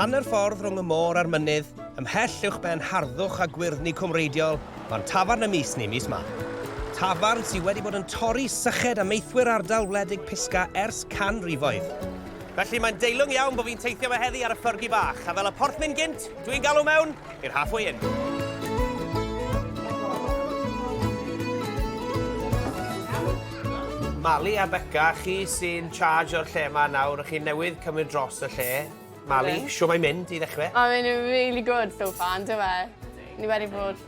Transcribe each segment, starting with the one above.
Hanner ffordd rhwng y môr a'r mynydd, ymhell uwchben harddwch a gwyrddni cwmreidiol, mae'n Tafarn y Mis neu mis ma. Tafarn sydd wedi bod yn torri syched am eithwyr ardal wledig pisga ers canrifoedd. Felly mae'n deilwng iawn bod fi'n teithio fe heddi ar y ffyrgi bach, a fel y porthmin gynt, dwi'n galw mewn i'r halfway in. Mali a Beca, chi sy'n charge o'r lle yma nawr, chi newydd cymryd dros y lle. Mali, siw mae'n mynd i ddechrau? Mae'n really good so far, ynddo fe? Ni wedi bod,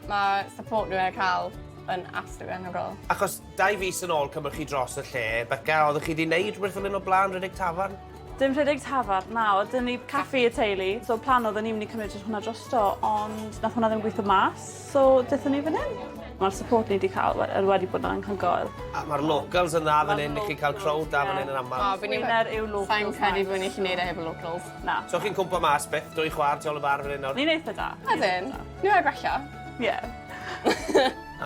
mae support nhw wedi cael yn absolutely anhygoel. Achos 2 fis yn ôl cymryd chi dros y lle, Beca, oeddech chi wedi gwneud rhywbeth fel un o blaen rhedeg tafarn? Dim rhedeg tafarn, na, oedden ni caffi y teulu. So plan oedden ni'n mynd i cymryd hwnna drosto, ond nath hwnna ddim gweithio mas, so dethon ni fan hyn. Mae'r support ni wedi cael wedi bod yn anhygoel. A mae'r locals yn dda fan hyn, i chi cael crowd da fan hyn yn aml. Winner yw locals. Sa'n credu bod ni'n gwneud e heb y locals. Na. So chi'n cwmpa mas beth, 2 chwar tu ôl y bar fan hyn nawr? Ni'n eitha da. Ydyn, ni wedi gwella. Ie.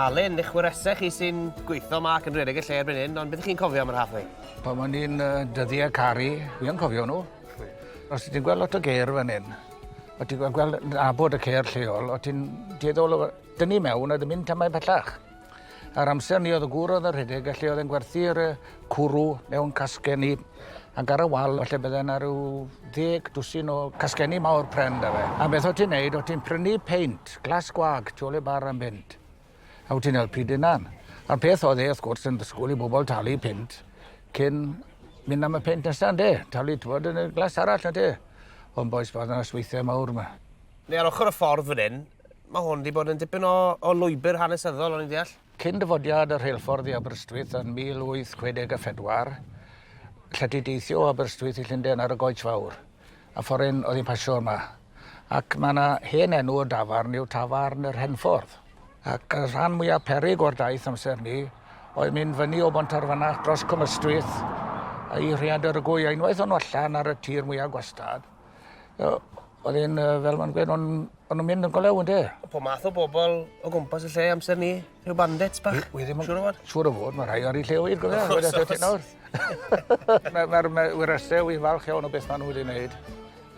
Alun, eich wyresau chi sy'n gweithio mac yn rhedeg y lle erbyn hyn, ond beth chi'n cofio am yr halfway? Pan o'n i'n dyddiau caru, fi yn cofio nhw. Os ti'n gweld lot o geir fan hyn, o ti'n gweld abod y ceir lleol, o ti'n dieddol o dynnu mewn a ddim mynd tamau bellach. Ar amser ni oedd y gŵr oedd y rhedeg, lle oedd e'n gwerthu'r cwrw mewn casgeni, ac ar y wal, lle bydden ar ryw 10 dwsin o casgeni mawr pren da fe. A beth o ti'n neud, o ti'n prynu peint, glas gwag, tu ôl y bar am fynd. A o ti'n helpu dyna'n. A'r peth oedd wrth gwrs yn ddysgwyl i bobl talu peint, cyn mynd am y peint nesaf, de. Talu, ti'n bod yn y glas arall, na de. Ond boes bod yna sweithiau mawr yma. Neu ar ochr y ffordd fan hyn, mae hwn wedi bod yn dipyn o lwybr hanesyddol, o'n i'n deall? Cyn dyfodiad yr rheilffordd i Aberystwyth yn 1864, lle ti deithio o Aberystwyth i Llundain ar y goets fawr. A ffordd oedd hi'n pasio yma. Ac mae yna hen enw o dafarn yw Tafarn yr Henffordd. Ac y rhan mwyaf peryg o'r daith amser ni, oedd mynd fyny o Bontarfanach dros Cwm Ystwyth a i Rhiadr y Gwy, a unwaith o'n allan ar y tir mwyaf gwastad. Oedd hi'n, fel ma'n gweud, o'n nhw'n mynd yn golew, ynddo? Po math o bobl o gwmpas y lle amser ni, rhyw bandits bach? Siwr o fod? Siwr o fod, mae rhai ar ei lle wir, gofio. Mae'r wyrysau i falch iawn o beth maen nhw wedi wneud.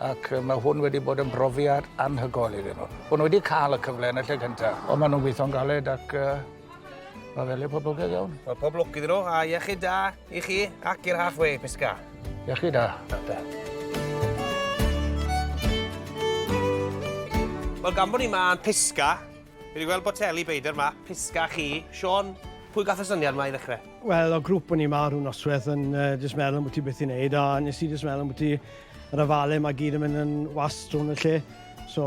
Ac mae hwn wedi bod yn brofiad anhygoel iddyn nhw. Hwn wedi cael y cyfle yn y lle cyntaf. Ond maen nhw'n gweithio'n galed ac mae fel yw poblogaidd iawn. Wel, poblwc iddyn nhw, a iechyd da i chi ac i'r halfway, pisga. Iechyd da. Wel, gan bod ni ma yn pisga, fi wedi gweld boteli beidr ma, pisga chi. Sean, pwy gath y syniad ma i ddechrau? Wel, o grŵp o'n i ma rhwng noswaith yn jyst meddwl am beth i beth i wneud, a nes i jyst meddwl am beth i yr afalau mae gyd yn mynd yn wast rhwng y lle. So,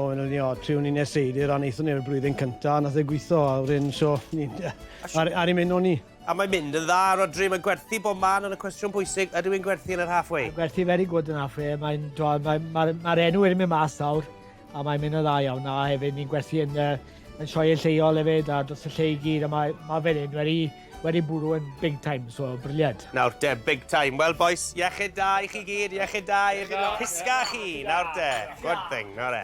triwn ni'n neseidir a wnaethon ni'r blwyddyn cyntaf, nath e gweithio a wedyn, so, ar ei mynd o'n ni. A mae'n mynd yn dda, Rodri, mae'n gwerthu bob man yn y cwestiwn pwysig, ydw i'n gwerthu yn yr halfway? Gwerthu very good yn halfway, mae'r enw wedi mynd mas nawr, a mae'n mynd yn dda iawn, a hefyd ni'n gwerthu yn sioe lleol hefyd, a dros y lle i gyd, a mae fan hyn wedi bwrw yn big time, so briliant. Nawr de, big time. Wel, boys, iechyd da i chi gyd, iechyd da i'r pisga chi. Nawr de, good thing, nawr de.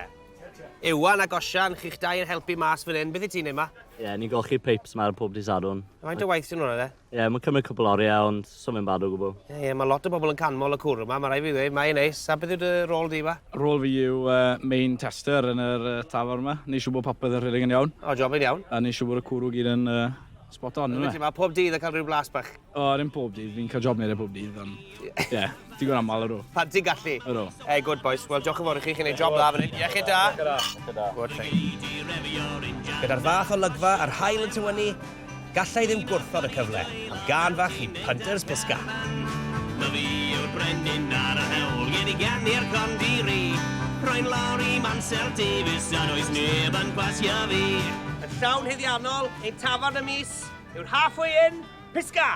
Iwan a Gosian, chi'ch dau yn helpu mas fan hyn. Beth i ti'n neud ma? Ie, ni'n golchi pipes ma ar pob dydd Sadwrn. Faint o waith sy'n hwnna, de? Ie, mae'n cymryd cwbl oriau, ond sy'n mynd bad o gwbl. Ie, mae lot o bobl yn canmol y cwrw yma, mae rai fi ddweud, mae'n neis. A beth yw'r rôl di ma? Rôl fi yw main tester yn yr tafarn yma. Ni eisiau bod popeth yn rhedeg yn iawn. O, job yn iawn. A ni eisiau bod y cwrw gyd yn spot on, yma. Mae pob dydd yn cael rhyw blas bach? O, ddim pob dydd. Fi'n cael job neud e pob dydd, ond ie, digon aml ar o. Pan ti'n gallu? Ar o. Good boys. Wel, diolch yn fawr i chi, chi'n neud job dda fan hyn. Iechyd da. Good thing. Gyda'r fath o lygfa a'r hael yn tywynnu, gallai ddim gwrthod y cyfle, am gan fach i punters pisga. Na fi yw'r brenin ar y hewl, gen i gan i'r condiri. Rwy'n lawr i Mansell Davies, a does neb yn gwasio fi. Yn llawn hyddiannol, ein Tafarn y Mis, yw'r halfway in, pisga!